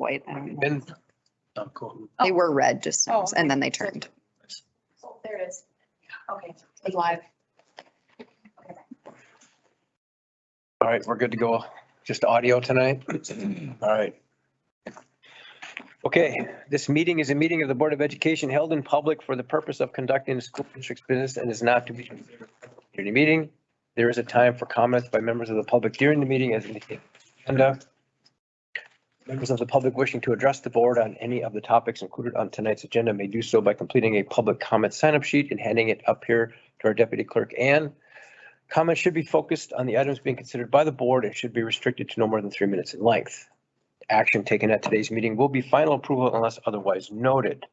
white. I don't know. Been, oh, cool. They were red just now, Oh, and then they turned. Oh, there it is. Okay, it's live. All right, we're good to go. Just audio tonight. All right. Okay, this meeting is a meeting of the Board of Education held in public for the purpose of conducting the school district's business and is not to be considered a community meeting. There is a time for comments by members of the public during the meeting as indicated. And members of the public wishing to address the board on any of the topics included on tonight's agenda may do so by completing a public comment sign-up sheet and handing it up here to our deputy clerk, Ann. Comments should be focused on the items being considered by the board and should be restricted to no more than 3 minutes in length. Action taken at today's meeting will be final approval unless otherwise noted.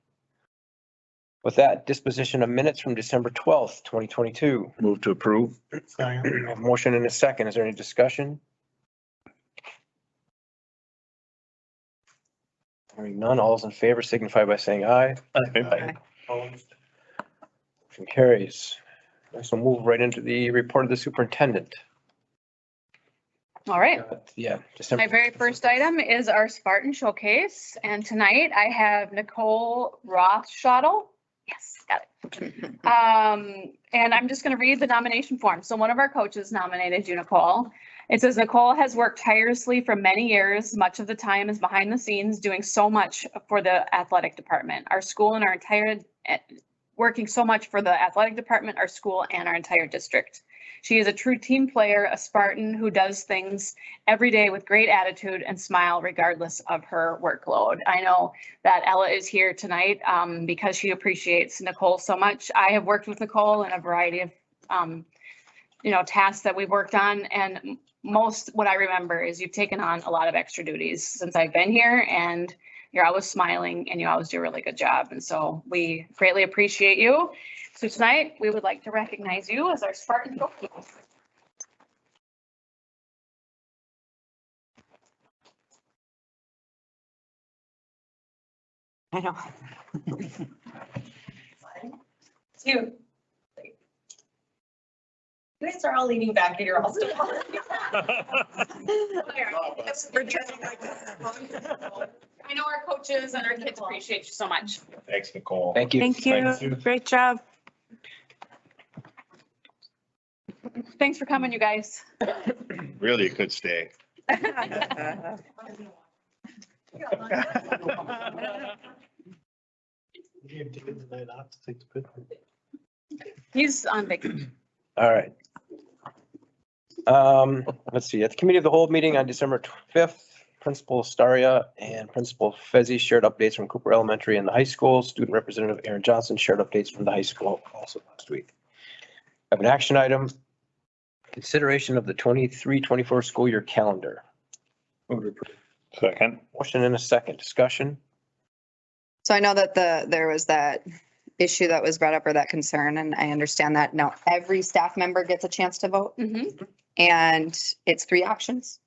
With that, disposition of minutes from December 12th, 2022. Move to approve. I have a motion and a second. Is there any discussion? Hearing none, all those in favor signify by saying aye. Aye. Opposed? Motion carries. So move right into the report of the superintendent. All right. Yeah. December. My very first item is our Spartan showcase. And tonight I have Nicole Rothschottel. Yes, got it. And I'm just going to read the nomination form. So one of our coaches nominated you, Nicole. It says Nicole has worked tirelessly for many years. Much of the time is behind the scenes doing so much for the athletic department. Our school and our entire, working so much for the athletic department, our school and our entire district. She is a true team player, a Spartan who does things every day with great attitude and smile regardless of her workload. I know that Ella is here tonight because she appreciates Nicole so much. I have worked with Nicole in a variety of tasks that we've worked on, and most what I remember is you've taken on a lot of extra duties since I've been here, and you're always smiling and you always do a really good job. And so we greatly appreciate you. So tonight we would like to recognize you as our Spartan trophy. I know. It's you. You guys are all leaning back and you're all still. I know our coaches and our kids appreciate you so much. Thanks, Nicole. Thank you. Thank you. Great job. Thanks for coming, you guys. Really could stay. He's on vacation. All right. Let's see, at the committee of the whole meeting on December 5th, Principal Staria and Principal Fezzi shared updates from Cooper Elementary and the high school. Student Representative Aaron Johnson shared updates from the high school also last week. I have an action item, consideration of the 23-24 school year calendar. Second. Motion and a second, discussion. So I know that there was that issue that was brought up, or that concern, and I understand that now every staff member gets a chance to vote, and it's 3 options.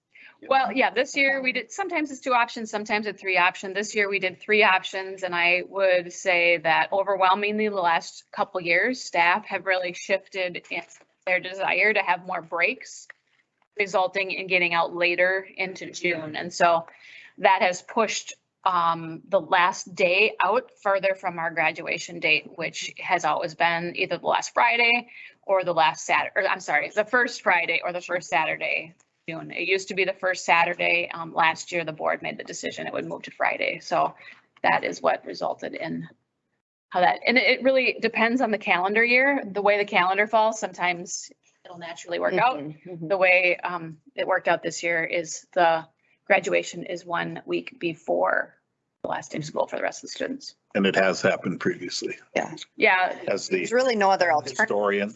Well, yeah, this year we did, sometimes it's 2 options, sometimes it's 3 options. This year we did 3 options, and I would say that overwhelmingly the last couple years, staff have really shifted in their desire to have more breaks, resulting in getting out later into June. And so that has pushed the last day out further from our graduation date, which has always been either the last Friday or the last Saturday, or I'm sorry, the first Friday or the first Saturday. June. It used to be the first Saturday. Last year, the board made the decision it would move to Friday. So that is what resulted in how that, and it really depends on the calendar year. The way the calendar falls, sometimes it'll naturally work out. The way it worked out this year is the graduation is 1 week before the last day of school for the rest of the students. And it has happened previously. Yeah. As the There's really no other alternative. historian.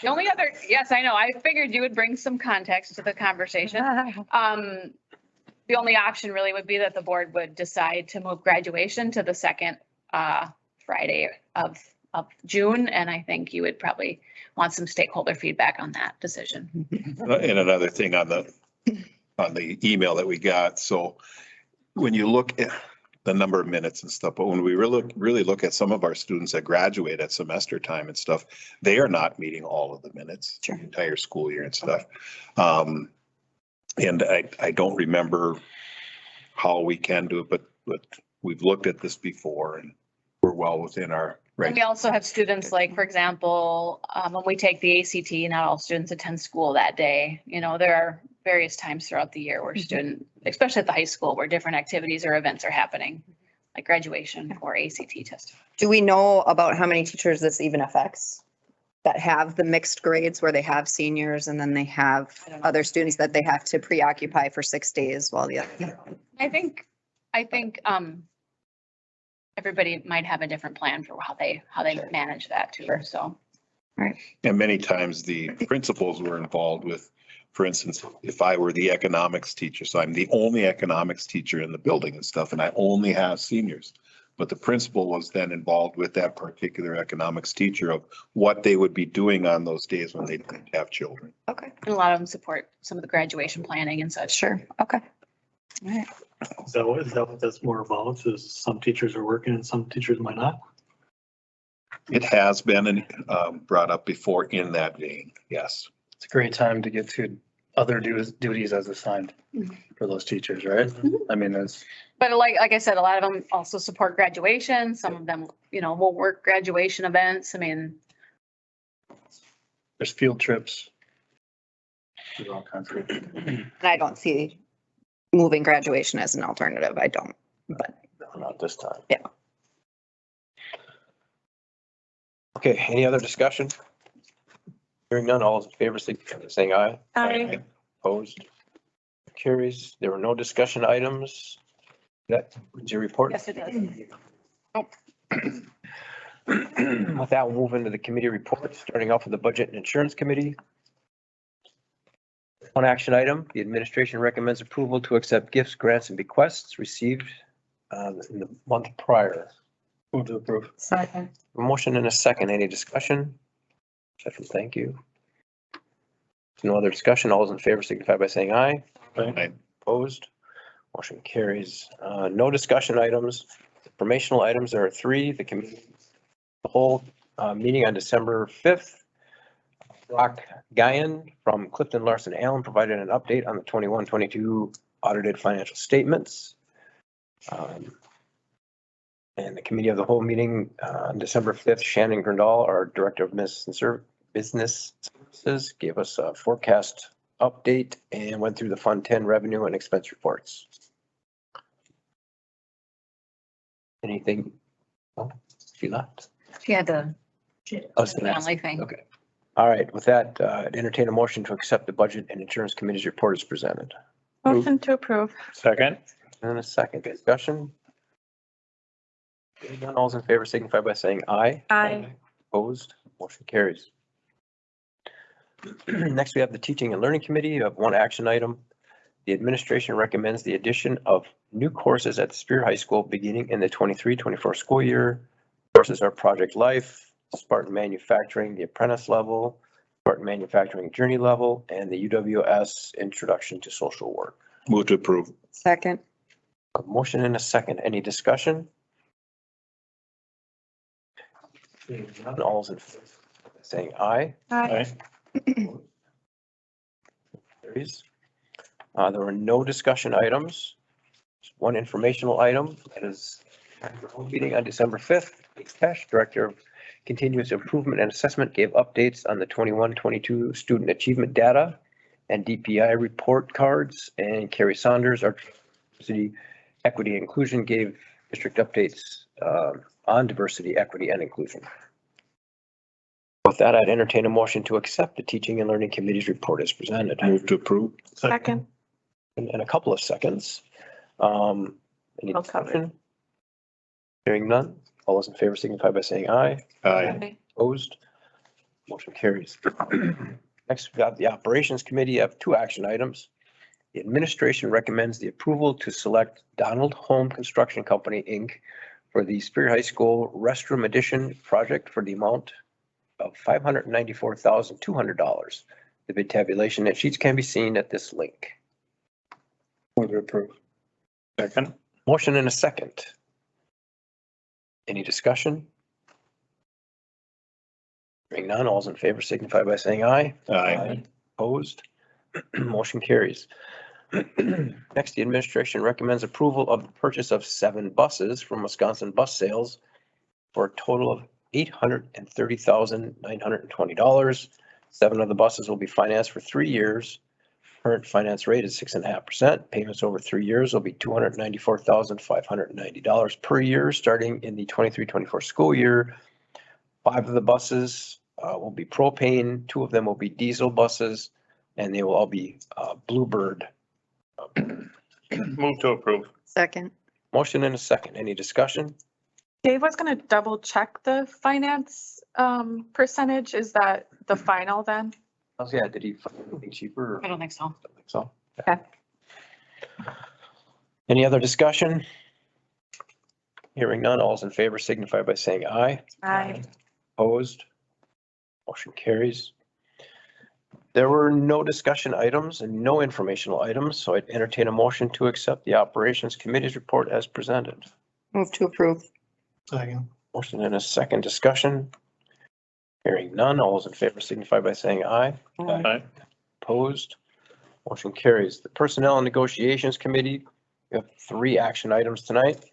The only other, yes, I know. I figured you would bring some context to the conversation. The only option really would be that the board would decide to move graduation to the second Friday of June. And I think you would probably want some stakeholder feedback on that decision. And another thing on the email that we got. So when you look at the number of minutes and stuff, but when we really look at some of our students that graduate at semester time and stuff, they are not meeting all of the minutes, Sure. the entire school year and stuff. And I don't remember how we can do it, but we've looked at this before and we're well within our And we right. also have students like, for example, when we take the ACT, not all students attend school that day. You know, there are various times throughout the year where student, especially at the high school, where different activities or events are happening, like graduation or ACT testing. Do we know about how many teachers this even affects? That have the mixed grades where they have seniors and then they have I don't know. other students that they have to preoccupy for 6 days while the other. I think, everybody might have a different plan for how they manage that too, so. And many times the principals were involved with, for instance, if I were the economics teacher, so I'm the only economics teacher in the building and stuff, and I only have seniors. But the principal was then involved with that particular economics teacher of what they would be doing on those days when they didn't have children. Okay, And a lot of them support some of the graduation planning and such. sure. Okay. All right. So is that what that's more about? Is some teachers are working and some teachers might not? It has been brought up before in that vein, yes. It's a great time to get to other duties as assigned for those teachers, right? I mean, it's, But like I said, a lot of them also support graduation. Some of them, you know, will work graduation events. I mean, there's field trips. There's all kinds of. And I don't see moving graduation as an alternative. I don't, but Not this time. Yeah. Okay, any other discussion? Hearing none, all those in favor, signify by saying aye. Aye. Opposed? Carries. There were no discussion items. That was your report? yes, it does. With that, we'll move into the committee reports, starting off with the Budget and Insurance Committee. One action item, the administration recommends approval to accept gifts, grants, and bequests received in the month prior. Move to approve. Second. A motion and a second. Any discussion? Jeffrey, thank you. No other discussion. All those in favor signify by saying aye. Aye. Opposed? Motion carries. No discussion items. Informational items, there are 3. The committee, the whole meeting on December 5th. Brock Guyan from Clifton Larson Allen provided an update on the 21-22 audited financial statements. And the committee of the whole meeting on December 5th, Shannon Grindal, our Director of Business Services, gave us a forecast update and went through the Fund 10 revenue and expense reports. Anything? Oh, she left. She had to. I was gonna ask. Only thing. Okay. All right, with that, entertain a motion to accept the Budget and Insurance Committee's report as presented. Motion to approve. Second. And a second discussion. Hearing none, all those in favor signify by saying aye. Aye. Opposed, motion carries. Next, we have the Teaching and Learning Committee. You have one action item. The administration recommends the addition of new courses at the Superior High School beginning in the 23-24 school year. Courses are Project Life, Spartan Manufacturing, the apprentice level, Spartan Manufacturing Journey level, and the UWS Introduction to Social Work. Move to approve. Second. A motion and a second. Any discussion? All those in favor saying aye. Aye. Carries. There were no discussion items. Just one informational item. That is meeting on December 5th. Cash Director of Continuous Improvement and Assessment gave updates on the 21-22 student achievement data and DPI report cards. And Carrie Saunders, our Diversity, Equity, and Inclusion, gave district updates on diversity, equity, and inclusion. With that, I'd entertain a motion to accept the Teaching and Learning Committee's report as presented. Move to approve. Second. In a couple of seconds. Any I'll cover it. discussion? Hearing none. All those in favor signify by saying aye. Aye. Opposed? Motion carries. Next, we've got the Operations Committee. You have 2 action items. The administration recommends the approval to select Donald Home Construction Company, Inc. for the Superior High School Restroom Addition project for the amount of $594,200. The bid tabulation and sheets can be seen at this link. Move to approve. Second. Motion and a second. Any discussion? Hearing none, all's in favor signify by saying aye. Aye. Opposed? Motion carries. Next, the administration recommends approval of the purchase of 7 buses from Wisconsin Bus Sales for a total of $830,920. 7 of the buses will be financed for 3 years. Current finance rate is 6.5%. Payments over 3 years will be $294,590 per year, starting in the 23-24 school year. 5 of the buses will be propane, 2 of them will be diesel buses, and they will all be Bluebird. Move to approve. Second. Motion and a second. Any discussion? Dave was gonna double check the finance percentage. Is that the final then? Oh, yeah, did he find anything cheaper? I don't think so. So. Okay. Any other discussion? Hearing none, all's in favor signify by saying aye. Aye. Opposed? Motion carries. There were no discussion items and no informational items, so I'd entertain a motion to accept the Operations Committee's report as presented. Move to approve. Second. Motion and a second discussion. Hearing none, all those in favor signify by saying aye. Aye. Opposed? Motion carries. The Personnel and Negotiations Committee, we have 3 action items tonight.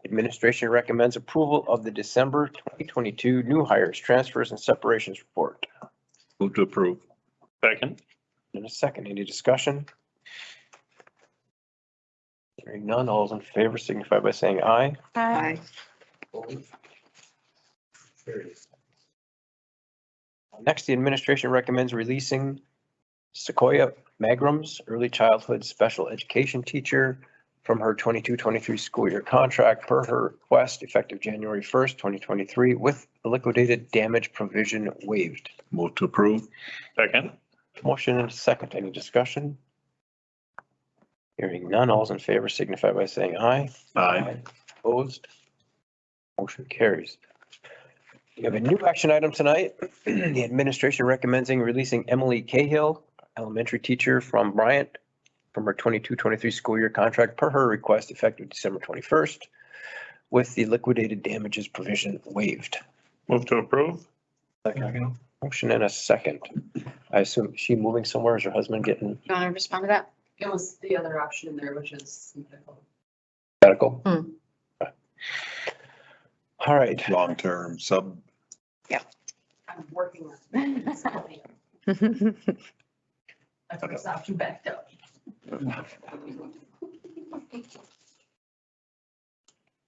Administration recommends approval of the December 2022 new hires, transfers, and separations report. Move to approve. Second. In a second, any discussion? Hearing none, all those in favor signify by saying aye. Aye. Next, the administration recommends releasing Sequoia Magrams, early childhood special education teacher, from her 22-23 school year contract per her request effective January 1st, 2023, with the liquidated damage provision waived. Move to approve. Second. Motion and a second. Any discussion? Hearing none, all's in favor signify by saying aye. Aye. Opposed? Motion carries. We have a new action item tonight. The administration recommending releasing Emily Cahill, elementary teacher from Bryant, from her 22-23 school year contract per her request effective December 21st, with the liquidated damages provision waived. Move to approve. Second. Motion and a second. I assume, is she moving somewhere? Is her husband getting You want to respond to that? It was the other option in there, which is medical? Hmm. Okay. All right. Long-term sub. I'm working on it. My first option backed up.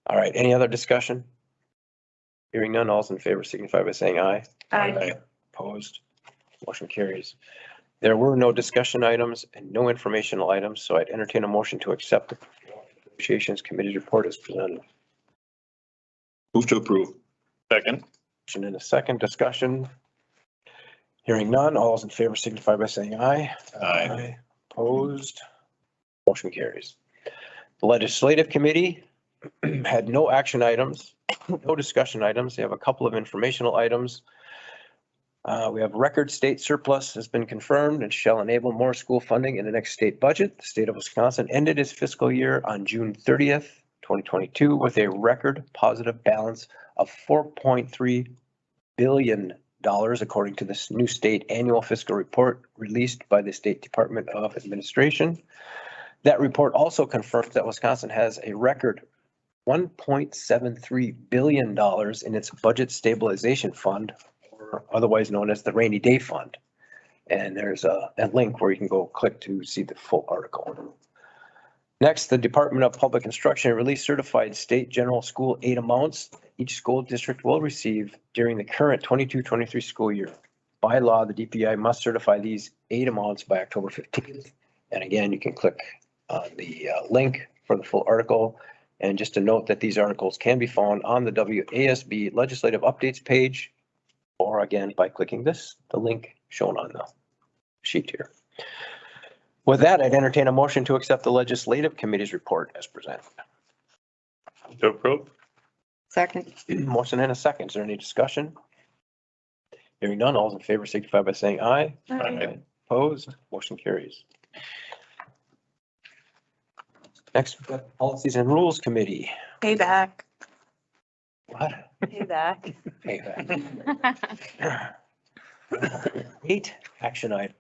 All right. Any other discussion? Hearing none, all's in favor signify by saying aye. Aye. Opposed? Motion carries. There were no discussion items and no informational items, so I'd entertain a motion to accept the Negotiations Committee's report as presented. Move to approve. Second. Motion in a second. Discussion. Hearing none, all those in favor signify by saying aye. Aye. Opposed? Motion carries. The Legislative Committee had no action items, no discussion items. They have a couple of informational items. We have record state surplus has been confirmed and shall enable more school funding in the next state budget. The state of Wisconsin ended its fiscal year on June 30th, 2022 with a record positive balance of $4.3 billion according to this new state annual fiscal report released by the State Department of Administration. That report also confirms that Wisconsin has a record $1.73 billion in its budget stabilization fund, or otherwise known as the rainy day fund. And there's a link where you can go click to see the full article. Next, the Department of Public Instruction released certified state general school aid amounts each school district will receive during the current 22-23 school year. By law, the DPI must certify these aid amounts by October 15th. And again, you can click on the link for the full article. And just to note that these articles can be found on the WASB Legislative Updates page, or again, by clicking the link shown on the sheet here. With that, I'd entertain a motion to accept the Legislative Committee's report as presented. To approve. Second. Motion and a second. Is there any discussion? Hearing none, all in favor signify by saying aye. Aye. Opposed? Motion carries. Next, we've got Policies and Rules Committee. Payback. What? Payback. Payback. 8 action items.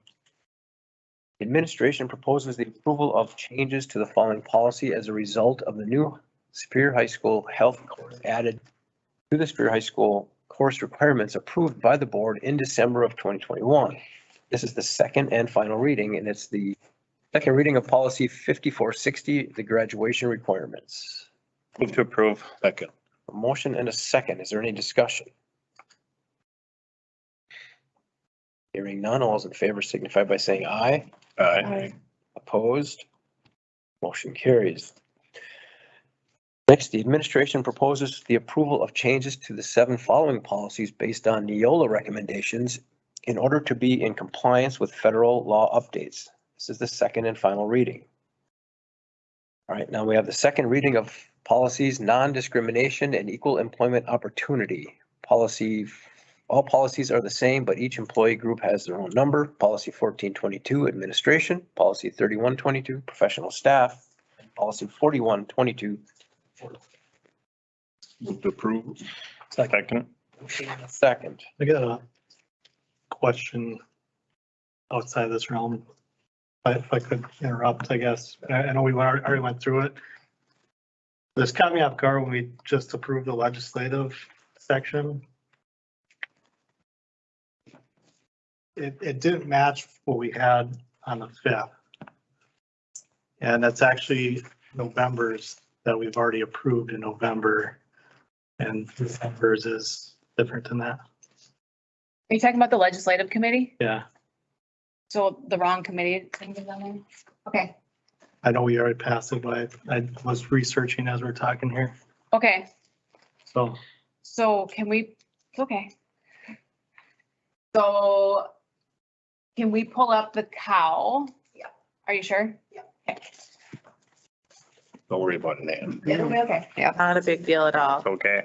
Administration proposes the approval of changes to the following policy as a result of the new Superior High School health course added to the Superior High School course requirements approved by the board in December of 2021. This is the second and final reading, and it's the second reading of policy 5460, the graduation requirements. Move to approve. Second. A motion and a second. Is there any discussion? Hearing none, all those in favor signify by saying aye. Aye. Opposed? Motion carries. Next, the administration proposes the approval of changes to the 7 following policies based on Neola recommendations in order to be in compliance with federal law updates. This is the second and final reading. All right, now we have the second reading of policies, non-discrimination and equal employment opportunity. All policies are the same, but each employee group has their own number. Policy 1422, administration, policy 3122, professional staff, and policy 4122. Move to approve. Second. Second. I got a question outside this realm. If I could interrupt, I guess. I know we already went through it. This caught me off guard when we just approved the legislative section. It didn't match what we had on the 5th. And that's actually November's that we've already approved in November. And December's is different than that. Are you talking about the legislative committee? Yeah, So the wrong committee thing is on there? Okay, I know we already passed it, but I was researching as we're talking here. okay. So So can we, okay. So can we pull up the cow? Yeah. Are you sure? Yeah. Okay. Don't worry about it, Ann. It'll be okay. Not a big deal at all. Okay.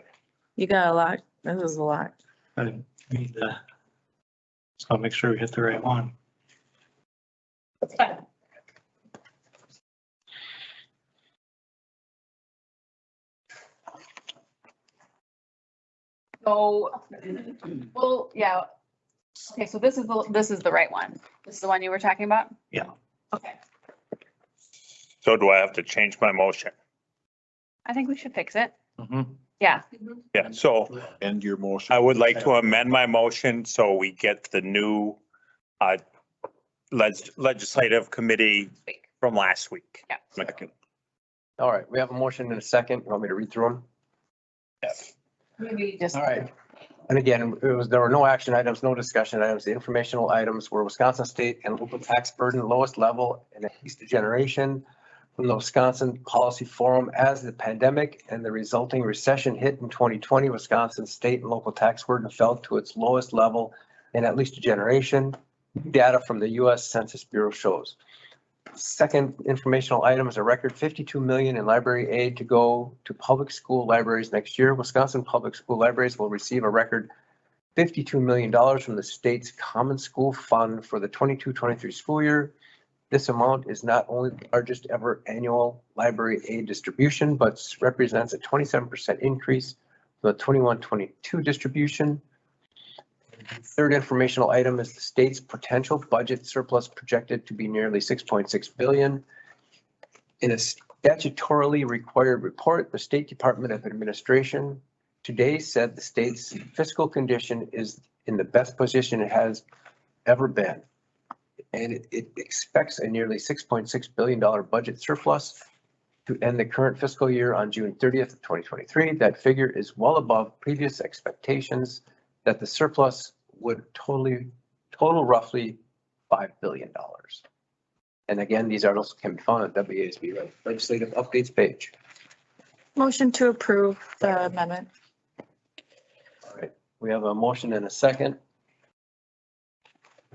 You got a lot. This is a lot. I need to, just gotta make sure we hit the right one. It's fine. So, well, yeah. Okay, so this is the right one. This is the one you were talking about? Yeah. Okay, So do I have to change my motion? I think we should fix it. Mhm. Yeah. Yeah, so End your motion. I would like to amend my motion so we get the new legislative committee from last week. Yeah. Second. All right, we have a motion and a second. You want me to read through them? Yes. Maybe just. All right. And again, there were no action items, no discussion items. The informational items were Wisconsin state and local tax burden, lowest level and at least a generation from the Wisconsin Policy Forum. As the pandemic and the resulting recession hit in 2020, Wisconsin state and local tax burden fell to its lowest level in at least a generation. Data from the U.S. Census Bureau shows. Second informational item is a record 52 million in library aid to go to public school libraries next year. Wisconsin public school libraries will receive a record $52 million from the state's Common School Fund for the 22-23 school year. This amount is not only the largest ever annual library aid distribution, but represents a 27% increase from the 21-22 distribution. Third informational item is the state's potential budget surplus projected to be nearly 6.6 billion. In a statutorily required report, the State Department of Administration today said the state's fiscal condition is in the best position it has ever been. And it expects a nearly $6.6 billion budget surplus to end the current fiscal year on June 30th of 2023. That figure is well above previous expectations that the surplus would total roughly $5 billion. And again, these articles can be found at WASB legislative updates page. Motion to approve the amendment. All right, we have a motion and a second.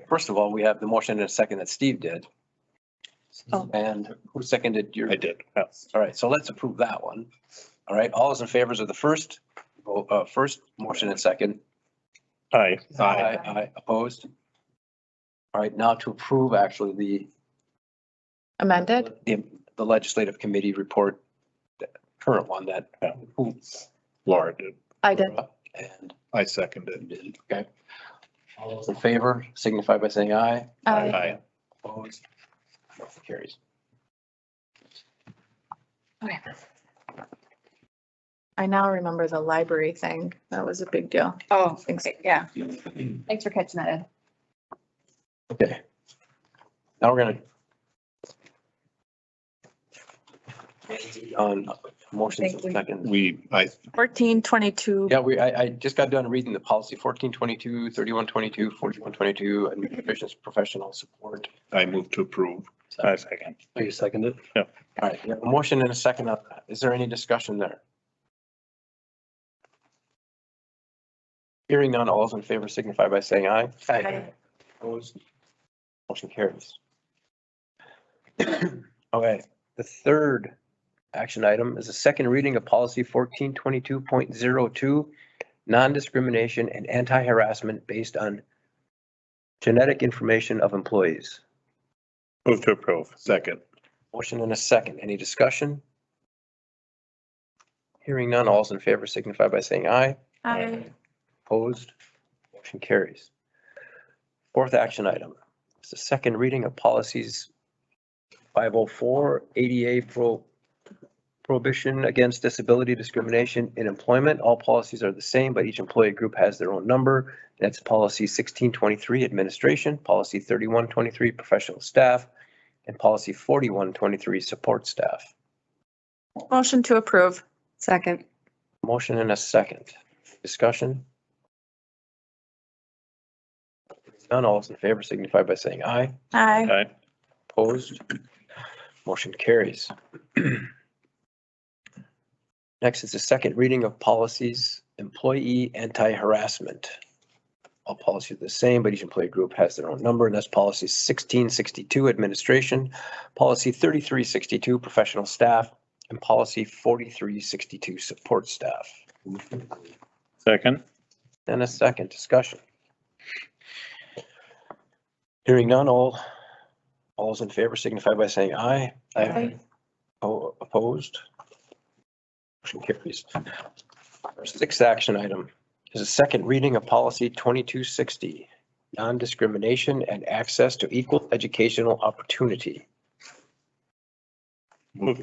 First of all, we have the motion and a second that Steve did. Oh. And who seconded your? I did. Yes. All right, so let's approve that one. All right, all those in favors of the first motion and second? Aye. Aye, opposed? All right, now to approve actually Amended? the legislative committee report, the current one that, who, Laura did. I did. and I seconded. you did, okay. All those in favor signify by saying aye. Aye. Aye. Opposed? Motion carries. Okay. I now remember the library thing. That was a big deal. Oh, Thanks. okay, yeah. Thanks for catching that, Ed. Okay. Now we're gonna on motions and seconds. I 1422. Yeah, I just got done reading the policy 1422, 3122, 4122, administration's professional support. move to approve. I second. Are you seconded? All right, we have a motion and a second on that. Is there any discussion there? Hearing none, all those in favor signify by saying aye. Aye. Opposed? Motion carries. Okay, the third action item is a second reading of policy 1422.02, non-discrimination and anti-harassment based on genetic information of employees. Move to approve. Second. Motion and a second. Any discussion? Hearing none, all those in favor signify by saying aye. Aye. Opposed? Motion carries. Fourth action item is the second reading of policies 504, ADA prohibition against disability discrimination in employment. All policies are the same, but each employee group has their own number. That's policy 1623, administration, policy 3123, professional staff, and policy 4123, support staff. Motion to approve. Second. Motion and a second. Discussion? None, all those in favor signify by saying aye. Aye. Aye. Opposed? Motion carries. Next is the second reading of policies, employee anti-harassment. All policies are the same, but each employee group has their own number, and that's policy 1662, administration, policy 3362, professional staff, and policy 4362, support staff. Second. And a second discussion. Hearing none, all those in favor signify by saying aye. Aye. Opposed? Motion carries. Our sixth action item is a second reading of policy 2260, non-discrimination and access to equal educational opportunity. Go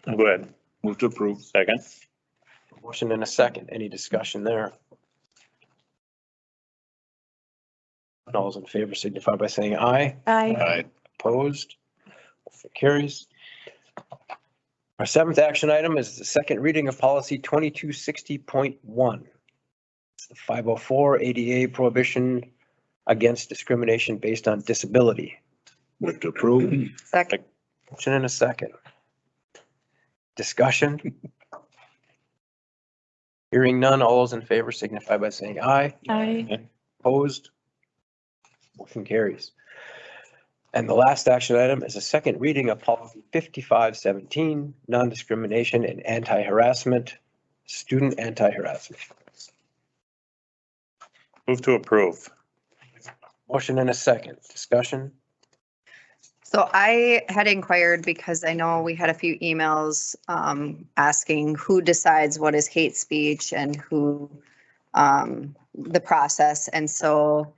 ahead. Move to approve. Second. Motion and a second. Any discussion there? All those in favor signify by saying aye. Aye. Aye. Opposed? Motion carries. Our seventh action item is the second reading of policy 2260.1. It's the 504 ADA prohibition against discrimination based on disability. Move to approve. Second. Motion and a second. Discussion? Hearing none, all those in favor signify by saying aye. Aye. Opposed? Motion carries. And the last action item is a second reading of policy 5517, non-discrimination and anti-harassment, student anti-harassment. Move to approve. Motion and a second. Discussion? So I had inquired because I know we had a few emails asking who decides what is hate speech and who the process. And so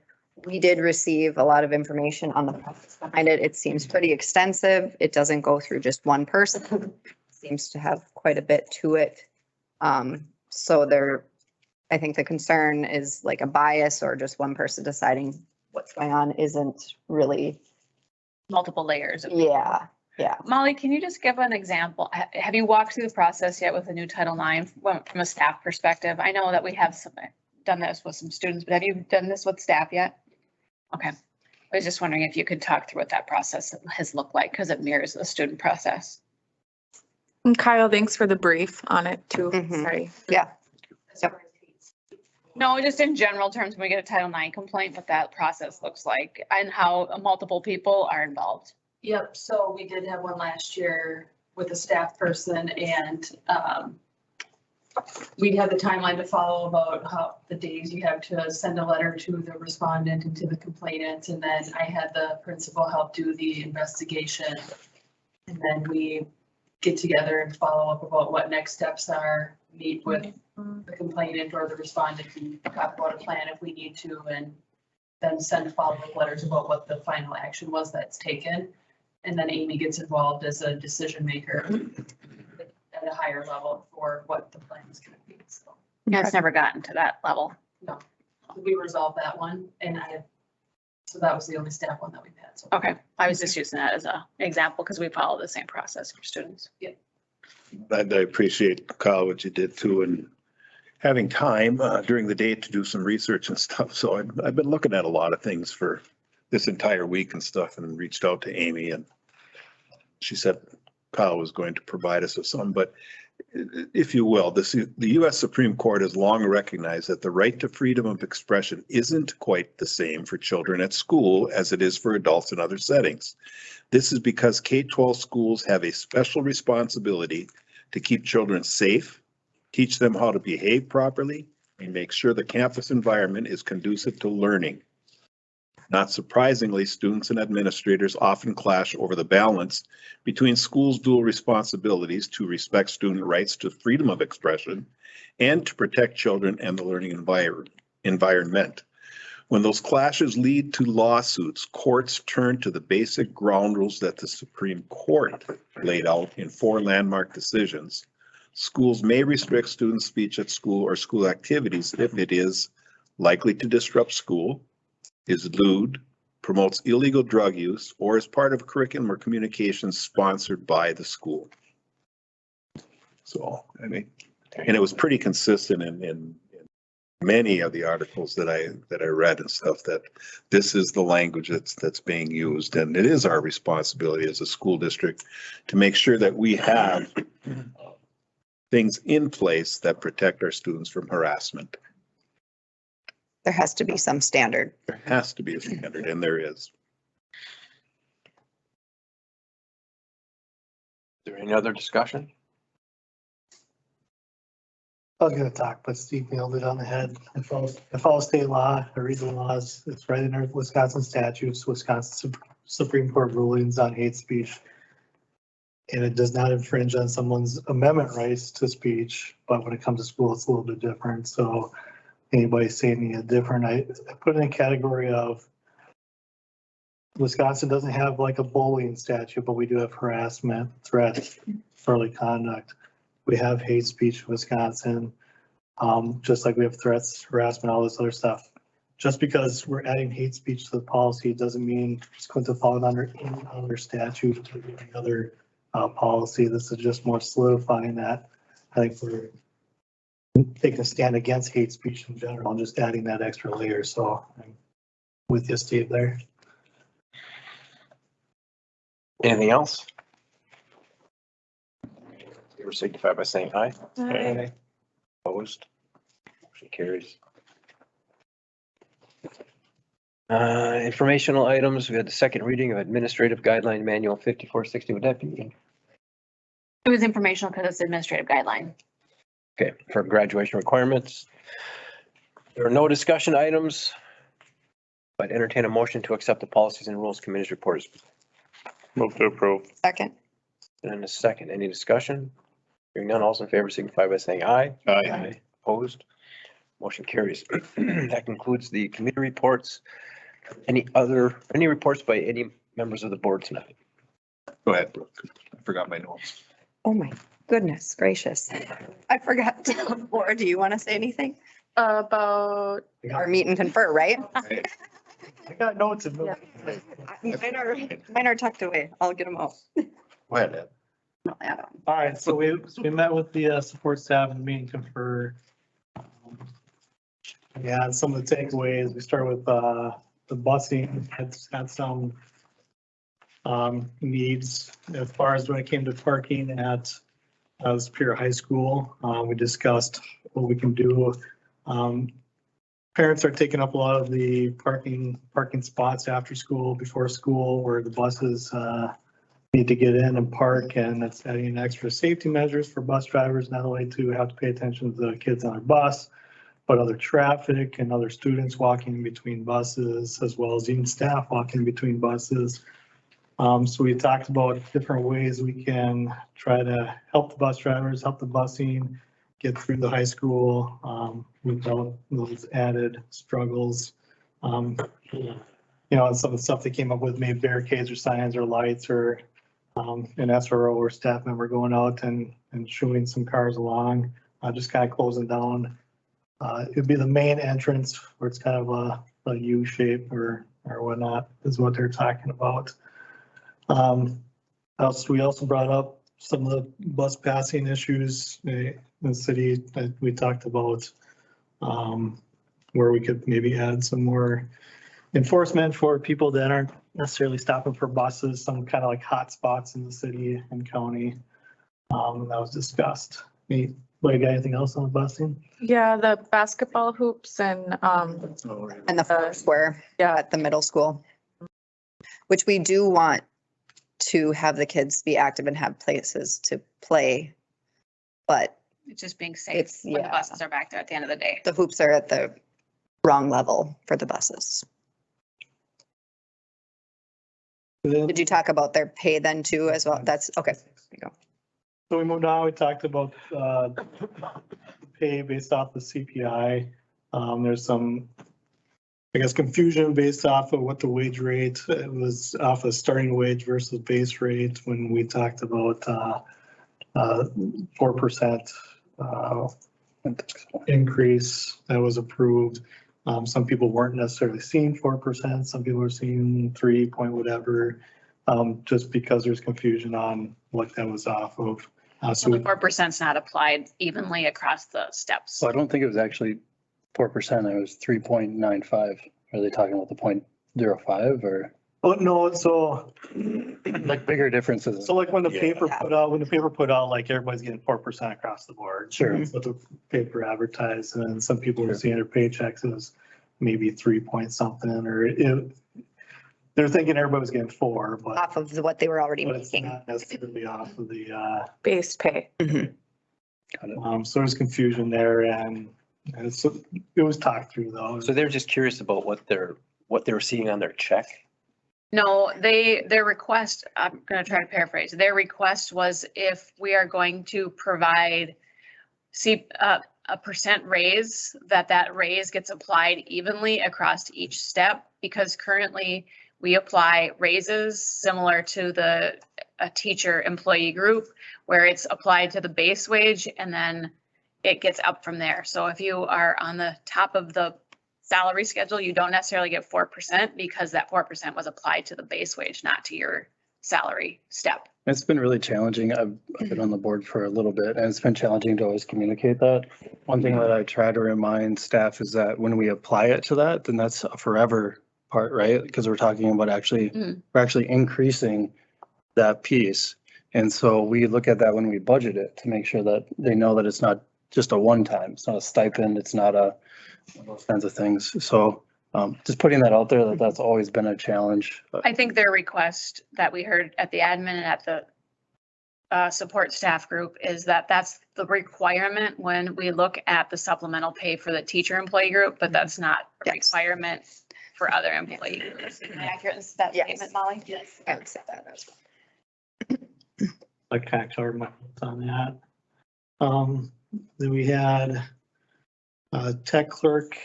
we did receive a lot of information on the process behind it. It seems pretty extensive. It doesn't go through just one person. Seems to have quite a bit to it. So there, I think the concern is like a bias or just one person deciding what's going on isn't really. Multiple layers. Yeah, yeah. Molly, can you just give an example? Have you walked through the process yet with the new Title IX from a staff perspective? I know that we have done this with some students, but have you done this with staff yet? Okay. I was just wondering if you could talk through what that process has looked like because it mirrors the student process. And Kyle, thanks for the brief on it too. Mhm. Sorry. Yeah. No, just in general terms, when we get a Title IX complaint, what that process looks like and how multiple people are involved. Yep, so we did have one last year with a staff person and we'd have the timeline to follow about how the days you have to send a letter to the respondent and to the complainant. And then I had the principal help do the investigation. And then we get together and follow up about what next steps are, meet with the complainant or the respondent and talk about a plan if we need to, and then send follow-up letters about what the final action was that's taken. And then Amy gets involved as a decision maker at a higher level for what the plan is gonna be, so. Yeah, it's never gotten to that level. We resolved that one and so that was the only staff one that we've had, so. Okay, I was just using that as an example because we follow the same process for students. I appreciate, Kyle, what you did too, and having time during the day to do some research and stuff. So I've been looking at a lot of things for this entire week and stuff, and reached out to Amy, and she said Kyle was going to provide us with some, but if you will, the U.S. Supreme Court has long recognized that the right to freedom of expression isn't quite the same for children at school as it is for adults in other settings. This is because K-12 schools have a special responsibility to keep children safe, teach them how to behave properly, and make sure the campus environment is conducive to learning. Not surprisingly, students and administrators often clash over the balance between schools' dual responsibilities to respect student rights to freedom of expression and to protect children and the learning environment. When those clashes lead to lawsuits, courts turn to the basic ground rules that the Supreme Court laid out in 4 landmark decisions. Schools may restrict student speech at school or school activities if it is likely to disrupt school, is lewd, promotes illegal drug use, or is part of curriculum or communications sponsored by the school. So, I mean, and it was pretty consistent in many of the articles that I read and stuff, that this is the language that's being used. And it is our responsibility as a school district to make sure that we have things in place that protect our students from harassment. There has to be some standard. There has to be a standard, and there is. Is there any other discussion? I was gonna talk, but Steve nailed it on the head. I follow state law, I read the laws, it's right in our Wisconsin statutes, Wisconsin Supreme Court rulings on hate speech. And it does not infringe on someone's amendment rights to speech, but when it comes to school, it's a little bit different. So anybody saying anything different, I put in a category of Wisconsin doesn't have like a bullying statute, but we do have harassment, threats, disorderly conduct. We have hate speech in Wisconsin, just like we have threats, harassment, all this other stuff. Just because we're adding hate speech to the policy doesn't mean it's going to fall under any other statute or any other policy. This is just more solidifying that. I think we're taking a stand against hate speech in general and just adding that extra layer. So I'm with you, Steve, there. Anything else? Favor signify by saying aye. Aye. Opposed? Motion carries. Informational items, we had the second reading of Administrative Guideline Manual 5460. Would that be? It was informational because it's administrative guideline. Okay, for graduation requirements. There are no discussion items. I'd entertain a motion to accept the Policies and Rules Committee's report. Move to approve. Second. And a second, any discussion? Hearing none, all's in favor signify by saying aye. Aye. Opposed? Motion carries. That concludes the committee reports. Any reports by any members of the board tonight? Go ahead, Brooke. I forgot my notes. Oh my goodness gracious. I forgot. Laura, do you want to say anything? About, Or meet and confer, right? I got notes in Yeah. Mine are tucked away. I'll get them out. Go ahead, Ed. All right, so we met with the support staff and meeting confer. Yeah, some of the takeaways, we start with the busing, had some needs as far as when it came to parking at Superior High School. We discussed what we can do. Parents are taking up a lot of the parking spots after school, before school, where the buses need to get in and park, and it's adding extra safety measures for bus drivers, not only to have to pay attention to the kids on their bus, but other traffic and other students walking between buses, as well as even staff walking between buses. So we talked about different ways we can try to help the bus drivers, help the busing get through the high school without those added struggles. and some of the stuff they came up with, maybe barricades or signs or lights or an SRO or staff member going out and shooing some cars along, just kind of closing down. It'd be the main entrance where it's kind of a U shape or whatnot is what they're talking about. We also brought up some of the bus passing issues in the city that we talked about, where we could maybe add some more enforcement for people that aren't necessarily stopping for buses, some kind of like hot spots in the city and county. That was discussed. Anybody got anything else on the busing? Yeah, the basketball hoops and, And the Foursquare yeah, at the middle school, which we do want to have the kids be active and have places to play. But It's just being safe It's- when the yeah. buses are back there at the end of the day. the hoops are at the wrong level for the buses. Did you talk about their pay then too as well? That's, okay. There you go. So we moved on, we talked about pay based off the CPI. There's some, I guess, confusion based off of what the wage rate, it was off of starting wage versus base rate when we talked about 4% increase that was approved. Some people weren't necessarily seeing 4%, some people were seeing 3 point whatever, just because there's confusion on what that was off of. So the 4%'s not applied evenly across the steps. So I don't think it was actually 4%, it was 3.95. Are they talking about the 0.05 or Oh, no, so, like bigger differences? so like when the Yeah. paper put out, like everybody's getting 4% across the board. Sure. That's what the paper advertised, and then some people were seeing their paychecks as maybe 3 point something, or they're thinking everybody was getting 4, but Off of what they were already it's making. not necessarily off of the, base pay. Mhm. Got it. so there's confusion there, and so it was talked through though. So they're just curious about what they were seeing on their check. No, their request, I'm gonna try to paraphrase, their request was if we are going to provide a percent raise, that raise gets applied evenly across each step, because currently we apply raises similar to a teacher employee group, where it's applied to the base wage and then it gets up from there. So if you are on the top of the salary schedule, you don't necessarily get 4% because that 4% was applied to the base wage, not to your salary step. It's been really challenging. I've been on the board for a little bit and it's been challenging to always communicate that. One thing that I try to remind staff is that when we apply it to that, then that's a forever part, right? Because we're talking about we're actually increasing that piece. And so we look at that when we budget it to make sure that they know that it's not just a one-time, it's not a stipend, it's not those kinds of things. So just putting that out there, that's always been a challenge. I think their request that we heard at the admin and at the support staff group is that that's the requirement when we look at the supplemental pay for the teacher employee group, but that's not a Yes. requirement for other employee groups. Am I accurate in that Yes. statement, Molly? Yes. I would say that as well. I kind of covered my thoughts on that. Then we had a tech clerk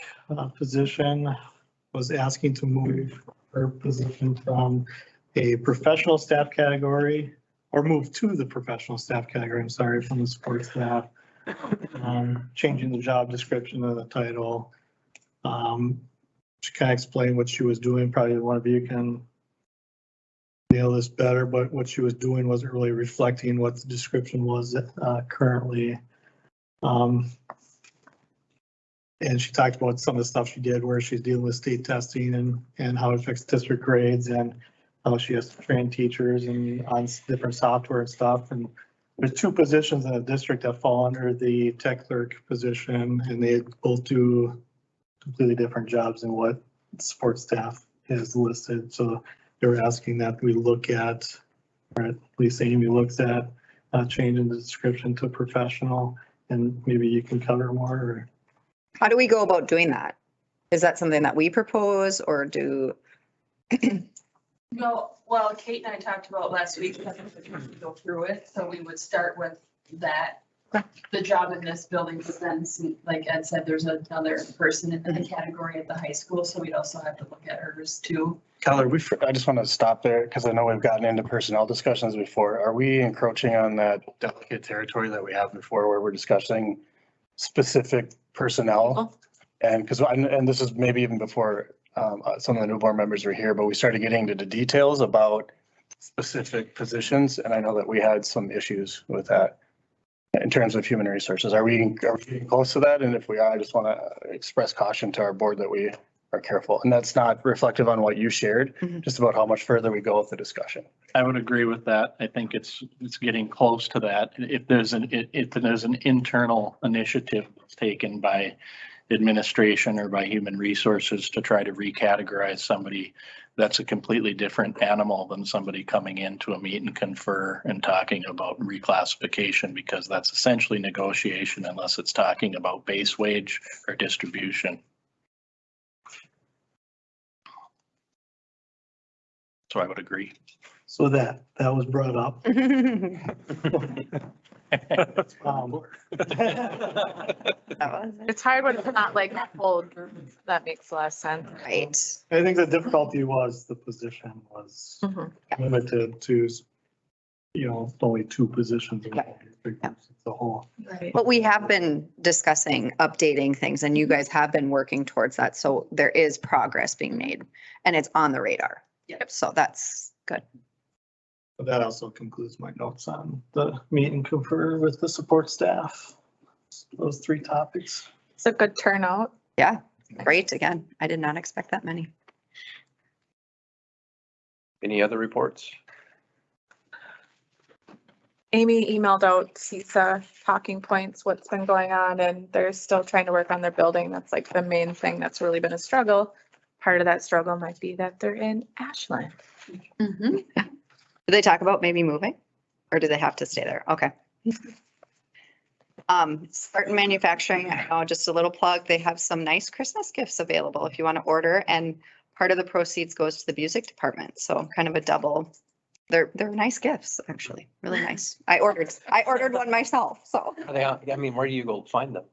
position, was asking to move her position from a professional staff category, or move to the professional staff category, I'm sorry, from the support staff. Changing the job description and the title. She kind of explained what she was doing, probably one of you can nail this better, but what she was doing wasn't really reflecting what the description was currently. And she talked about some of the stuff she did where she's dealing with state testing and how it affects district grades and how she has to train teachers and on different software and stuff. And there's two positions in the district that fall under the tech clerk position, and they both do completely different jobs than what support staff is listed. So they were asking that we look at, or at least Amy looks at, changing the description to professional, and maybe you can cover more, or How do we go about doing that? Is that something that we propose or do? No, well, Kate and I talked about last week, because we go through it, so we would start with that the job in this building, but then like Ed said, there's another person in the category at the high school, so we'd also have to look at hers too. Keller, I just want to stop there because I know we've gotten into personnel discussions before. Are we encroaching on that delicate territory that we have before where we're discussing specific personnel? And because, and this is maybe even before some of the new board members were here, but we started getting into the details about specific positions. And I know that we had some issues with that in terms of human resources. Are we getting close to that? And if we are, I just want to express caution to our board that we are careful. And that's not reflective on what you shared, just about how much further we go with the discussion. I would agree with that. I think it's getting close to that. If there's an internal initiative taken by administration or by human resources to try to recategorize somebody, that's a completely different animal than somebody coming in to a meet and confer and talking about reclassification, because that's essentially negotiation unless it's talking about base wage or distribution. So I would agree. So that was brought up. It's hard when it's not like pulled. That makes less sense. Right. I think the difficulty was the position was Mhm. limited to, only two positions. Yeah. The whole. Right. But we have been discussing updating things and you guys have been working towards that. So there is progress being made and it's on the radar. Yep. So that's good. But that also concludes my notes on the meet and confer with the support staff. Those three topics. It's a good turnout. Yeah, great. Again, I did not expect that many. Any other reports? Amy emailed out CISA talking points, what's been going on, and they're still trying to work on their building. That's like the main thing that's really been a struggle. Part of that struggle might be that they're in Ashland. Mhm. Yeah. Do they talk about maybe moving or do they have to stay there? Okay. Spartan Manufacturing, I know, just a little plug, they have some nice Christmas gifts available if you want to order, and part of the proceeds goes to the music department. So kind of a double. They're nice gifts, actually, really nice. I ordered one myself, so. Are they on- I mean, where do you go find them?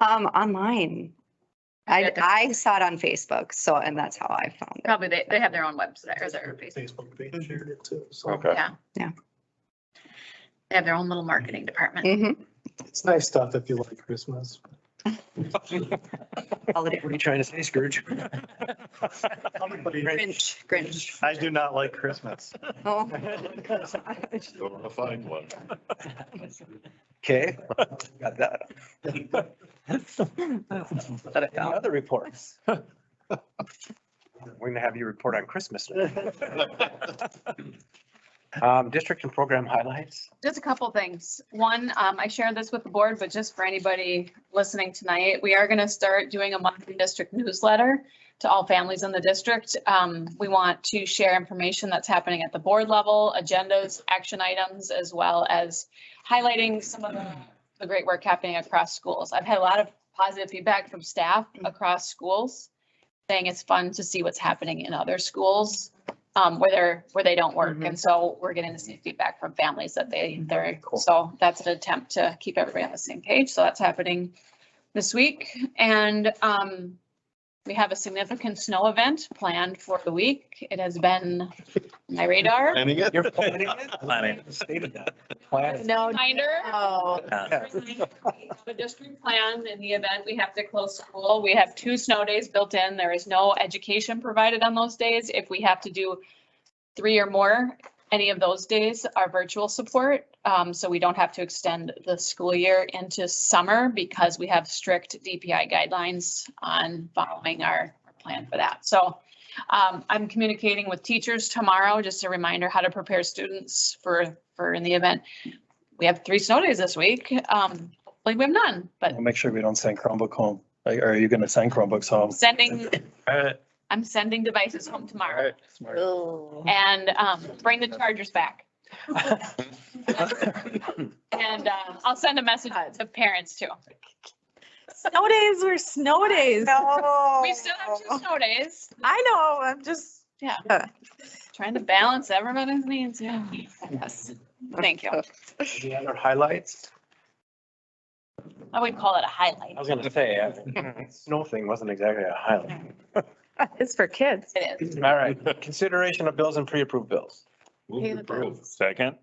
Online. I saw it on Facebook, so, and that's how I found it. Probably they have their own website or their Facebook. Facebook page shared it too. So Okay. Yeah. They have their own little marketing department. Mhm. it's nice stuff if you like Christmas. Holiday. What are you trying to say, Scrooge? Grinch. I do not like Christmas. Oh. Don't want to find one. Okay, got that. Any other reports? We're gonna have you report on Christmas. District and program highlights. Just a couple things. One, I shared this with the board, but just for anybody listening tonight, we are going to start doing a monthly district newsletter to all families in the district. We want to share information that's happening at the board level, agendas, action items, as well as highlighting some of the great work happening across schools. I've had a lot of positive feedback from staff across schools saying it's fun to see what's happening in other schools where they don't work. And so we're getting the same feedback from families that they're, so that's an attempt to keep everybody on the same page. So that's happening this week. And we have a significant snow event planned for the week. It has been on my radar. Planning it? You're planning it? Planning. Stated that. Plan. No. Reminder. Oh. We have a district plan. In the event we have to close school, we have 2 snow days built in. There is no education provided on those days. If we have to do 3 or more, any of those days are virtual support. So we don't have to extend the school year into summer because we have strict DPI guidelines on following our plan for that. So I'm communicating with teachers tomorrow, just a reminder how to prepare students for in the event. We have 3 snow days this week. Hopefully we have none, but We'll make sure we don't send Chromebook home. Like, are you going to send Chromebooks home? I'm sending devices home tomorrow Smart. Oh. and bring the chargers back. And I'll send a message to parents too. Snow days were snow days. No. We still have 2 snow days. I know, I'm just. Yeah. Trying to balance everybody's needs. Yeah. Yes. Thank you. Any other highlights? I would call it a highlight. I was gonna say, snow thing wasn't exactly a highlight. It's for kids. It is. All right, consideration of bills and pre-approved bills. Move to approve. Second,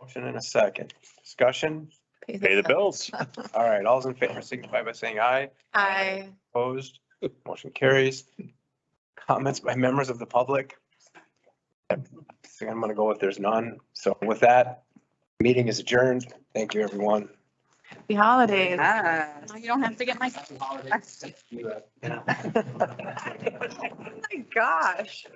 Motion in a second. Discussion. pay the bills. All right, all's in favor signify by saying aye. I, Opposed? Motion carries. Comments by members of the public? I think I'm gonna go with there's none. So with that, meeting is adjourned. Thank you, everyone. happy holidays. Ah. Now you don't have to get my. Oh my gosh.